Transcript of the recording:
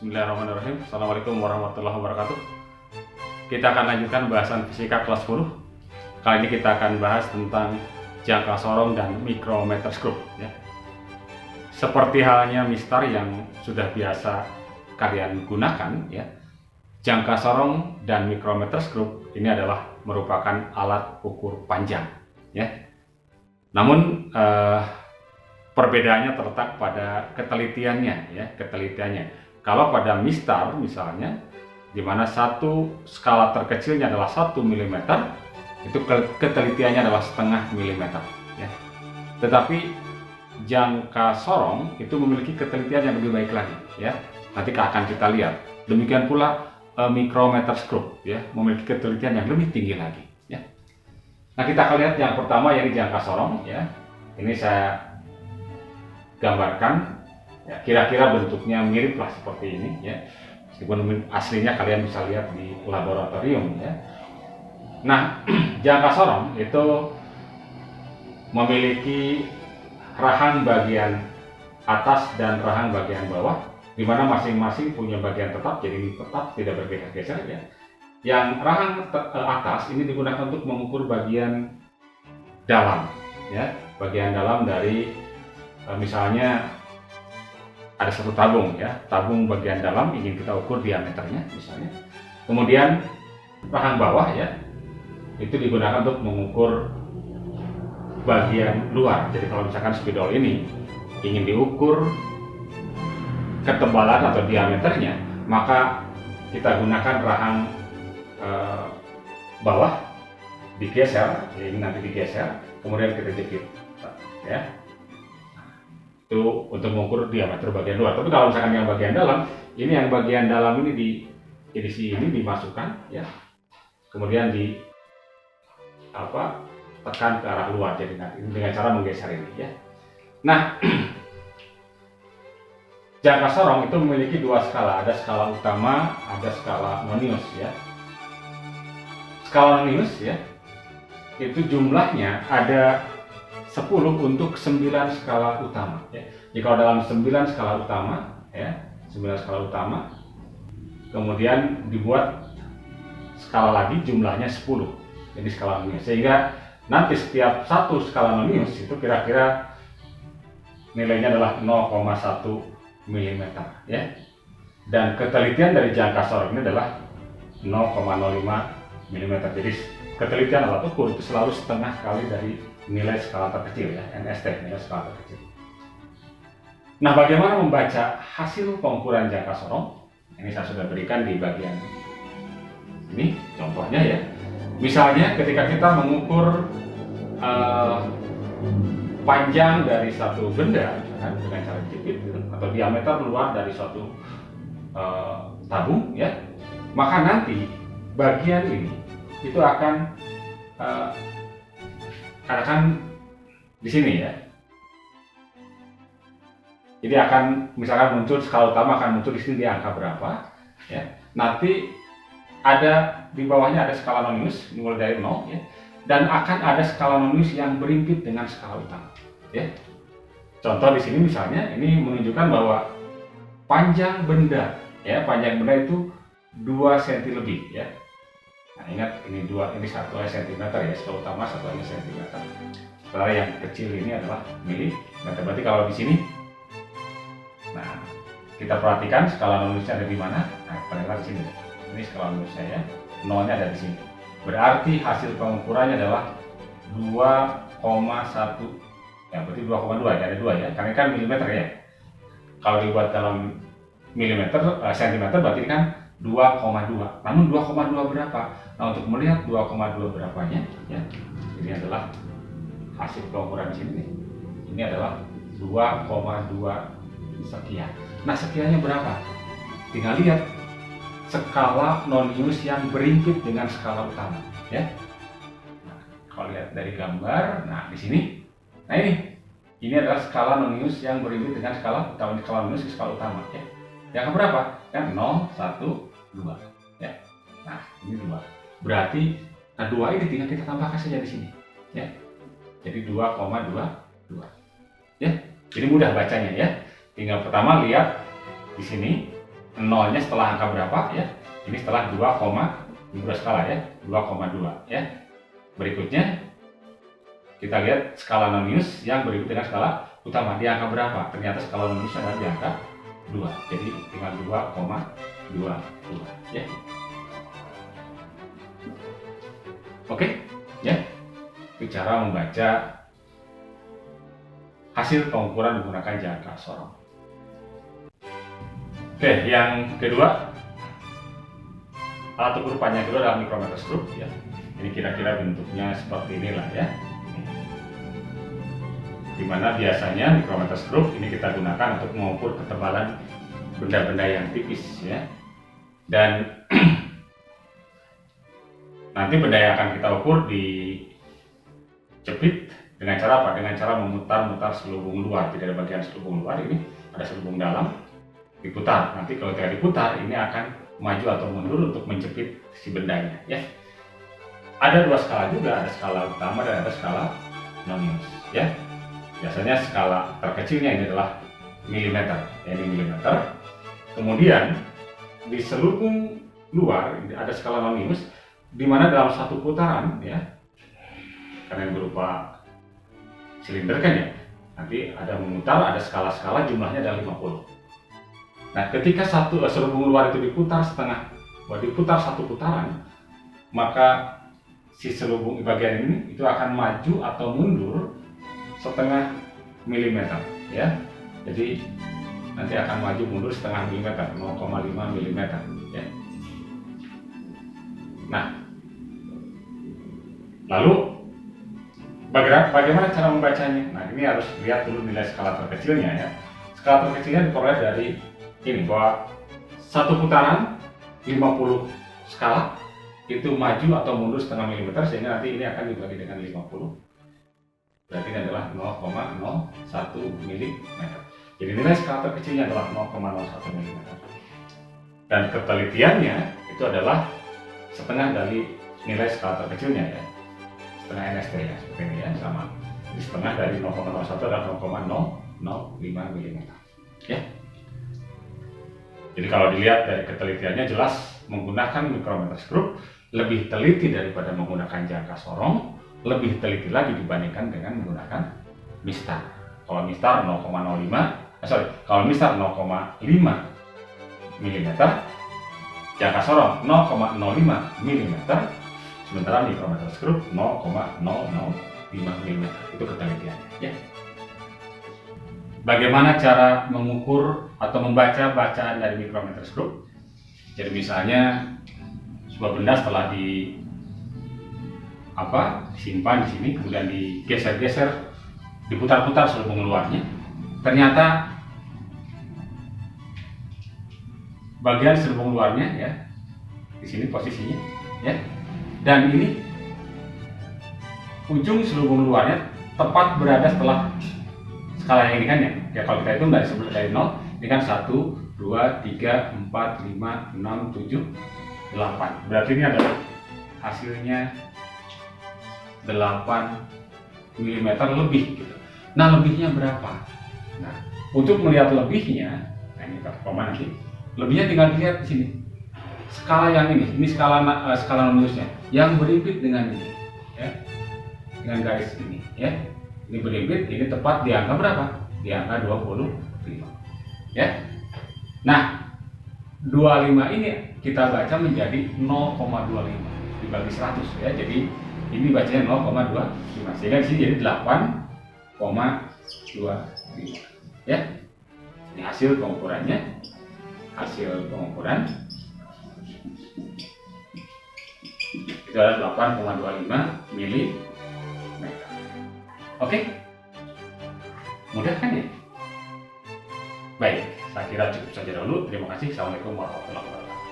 Bismillahirrahmanirrahim. Assalamualaikum warahmatullahi wabarakatuh. Kita akan lanjutkan bahasan fisika kelas 10. Kali ini kita akan bahas tentang jangka sorong dan micrometer screw ya. Seperti halnya mistar yang sudah biasa kalian gunakan ya. Jangka sorong dan micrometer screw ini adalah merupakan alat ukur panjang ya. Namun perbedaannya terletak pada ketelitiannya ya, Kalau pada mistar misalnya, di mana satu skala terkecilnya adalah 1 mm, itu ketelitiannya adalah setengah milimeter ya. Tetapi jangka sorong itu memiliki ketelitian yang lebih baik lagi ya. Nanti akan kita lihat. Demikian pula micrometer screw ya, memiliki ketelitian yang lebih tinggi lagi ya. Nah, kita akan lihat yang pertama yaitu jangka sorong ya. Ini saya gambarkan ya, kira-kira bentuknya mirip lah seperti ini ya. Meskipun aslinya kalian bisa lihat di laboratorium ya. Nah, jangka sorong itu memiliki rahang bagian atas dan rahang bagian bawah, di mana masing-masing punya bagian tetap, jadi tetap tidak bergeser-geser ya. Yang rahang atas ini digunakan untuk mengukur bagian dalam ya, bagian dalam dari misalnya ada satu tabung ya, tabung bagian dalam ingin kita ukur diameternya misalnya. Kemudian rahang bawah ya, itu digunakan untuk mengukur bagian luar. Jadi kalau misalkan spidol ini ingin diukur ketebalan atau diameternya, maka kita gunakan rahang bawah digeser, ya, ini nanti digeser, kemudian kita jepit ya. Itu untuk mengukur diameter bagian luar. Tapi kalau misalkan yang bagian dalam, ini yang bagian dalam ini di edisi ini dimasukkan ya, kemudian tekan ke arah luar, jadi nanti dengan cara menggeser ini ya. Nah, jangka sorong itu memiliki dua skala, ada skala utama, ada skala nonius ya. Skala nonius ya, itu jumlahnya ada 10 untuk 9 skala utama ya. Jika dalam 9 skala utama ya, 9 skala utama, kemudian dibuat skala lagi jumlahnya 10. Jadi skala nonius. Sehingga nanti setiap satu skala nonius itu kira-kira nilainya adalah 0,1 mm ya. Dan ketelitian dari jangka sorong ini adalah 0,05 mm. Jadi ketelitian alat ukur itu selalu setengah kali dari nilai skala terkecil ya, NST, nilai skala terkecil. Nah, bagaimana membaca hasil pengukuran jangka sorong? Ini saya sudah berikan di bagian ini contohnya ya. Misalnya ketika kita mengukur panjang dari satu benda misalkan dengan cara jepit atau diameter luar dari suatu tabung ya, maka nanti bagian ini itu akan di sini ya. Jadi akan misalkan muncul skala utama, akan muncul di sini di angka berapa ya. Nanti ada di bawahnya ada skala nonius mulai dari 0 ya. Dan akan ada skala nonius yang berimpit dengan skala utama ya. Contoh di sini misalnya ini menunjukkan bahwa panjang benda ya, panjang benda itu 2 cm lebih ya. Nah, ingat ini satu cm ya, skala utama satu cm. Setelah yang kecil ini adalah milimeter. Berarti kalau di sini, nah kita perhatikan skala noniusnya ada di mana. Nah, pada di sini. Ini skala noniusnya ya, nolnya ada di sini. Berarti hasil pengukurannya adalah 2,1 ya, berarti 2,2 ya, ada 2 ya, karena kan milimeter ya. Kalau dibuat dalam milimeter, sentimeter berarti kan 2,2. Namun 2,2 berapa? Nah, untuk melihat 2,2 berapanya ya, ini adalah hasil pengukuran di sini nih. Ini adalah 2,2 sekian. Nah, sekiannya berapa? Tinggal lihat skala nonius yang berimpit dengan skala utama ya. Nah, kalau lihat dari gambar, nah di sini, nah ini adalah skala nonius yang berimpit dengan skala utama, skala nonius ke skala utama ya. Yang berapa? Kan 0, 1, 2 ya. Nah, ini 2. Berarti nah 2 ini tinggal kita tambahkan saja di sini ya. Jadi 2,22 ya. Jadi mudah bacanya ya. Tinggal pertama lihat di sini nolnya setelah angka berapa ya? Ini setelah 2, ini udah skala ya, 2,2 ya. Berikutnya kita lihat skala non minus yang berikut dengan skala utama di angka berapa? Ternyata skala non minus adalah di angka 2. Jadi tinggal 2,22 ya. Oke, ya. Itu cara membaca hasil pengukuran menggunakan jangka sorong. Oke, yang kedua, alat ukur panjang kedua adalah micrometer skrup ya. Ini kira-kira bentuknya seperti inilah ya. Dimana biasanya micrometer skrup ini kita gunakan untuk mengukur ketebalan benda-benda yang tipis ya. Dan nanti benda yang akan kita ukur dijepit dengan cara apa? Dengan cara memutar-mutar selubung luar. Tidak ada bagian selubung luar, ini ada selubung dalam, diputar. Nanti kalau tidak diputar, ini akan maju atau mundur untuk menjepit si bendanya ya. Ada dua skala juga, ada skala utama dan ada skala non minus ya. Biasanya skala terkecilnya ini adalah milimeter ya, ini milimeter. Kemudian di selubung luar ada skala non minus, di mana dalam satu putaran ya, karena yang berupa silinder kan ya, nanti ada memutar, ada skala-skala, jumlahnya ada 50. Nah, ketika selubung luar itu diputar diputar satu putaran, maka si selubung bagian ini itu akan maju atau mundur setengah milimeter ya. Jadi nanti akan maju mundur setengah milimeter, 0,5 milimeter ya. Nah, lalu bagaimana cara membacanya? Nah, ini harus lihat dulu nilai skala terkecilnya ya. Skala terkecilnya diperoleh dari ini, bahwa satu putaran 50 skala itu maju atau mundur setengah milimeter, sehingga nanti ini akan dibagi dengan 50. Berarti ini adalah 0,01 milimeter. Jadi nilai skala terkecilnya adalah 0,01 milimeter. Dan ketelitiannya itu adalah setengah dari nilai skala terkecilnya ya. Setengah NST ya, seperti ini ya, sama. Jadi setengah dari 0,01 adalah 0,005 milimeter. Ya. Jadi kalau dilihat dari ketelitiannya, jelas menggunakan micrometer skrup lebih teliti daripada menggunakan jangka sorong, lebih teliti lagi dibandingkan dengan menggunakan mistar. Kalau mistar 0,05 mm, jangka sorong 0,05 mm, sementara micrometer skrup 0,005 mm. Itu ketelitiannya ya. Bagaimana cara mengukur atau membaca bacaan dari micrometer skrup? Jadi misalnya sebuah benda setelah disimpan di sini, kemudian digeser-geser, diputar-putar selubung luarnya, ternyata bagian selubung luarnya ya, di sini posisinya ya, dan ini ujung selubung luarnya tepat berada setelah skala yang ini kan ya, kalau kita hitung dari 0, ini kan 1, 2, 3, 4, 5, 6, 7, 8. Berarti ini adalah hasilnya 8 mm lebih gitu. Nah, lebihnya berapa? Nah, untuk melihat lebihnya, nah ini koma nanti, lebihnya tinggal dilihat di sini. Skala yang ini skala non minusnya, yang berimpit dengan ini ya, dengan garis ini ya. Ini berimpit, ini tepat di angka berapa? Di angka 25 ya. Nah, 25 ini kita baca menjadi 0,25 dibagi 100 ya. Jadi ini bacanya 0,25, sehingga di sini jadi 8,25 ya. Ini hasil pengukurannya. Hasil pengukuran itu adalah 8,25 mm. Oke, mudah kan ya? Baik, saya kira cukup saja dulu. Terima kasih. Assalamualaikum warahmatullahi wabarakatuh.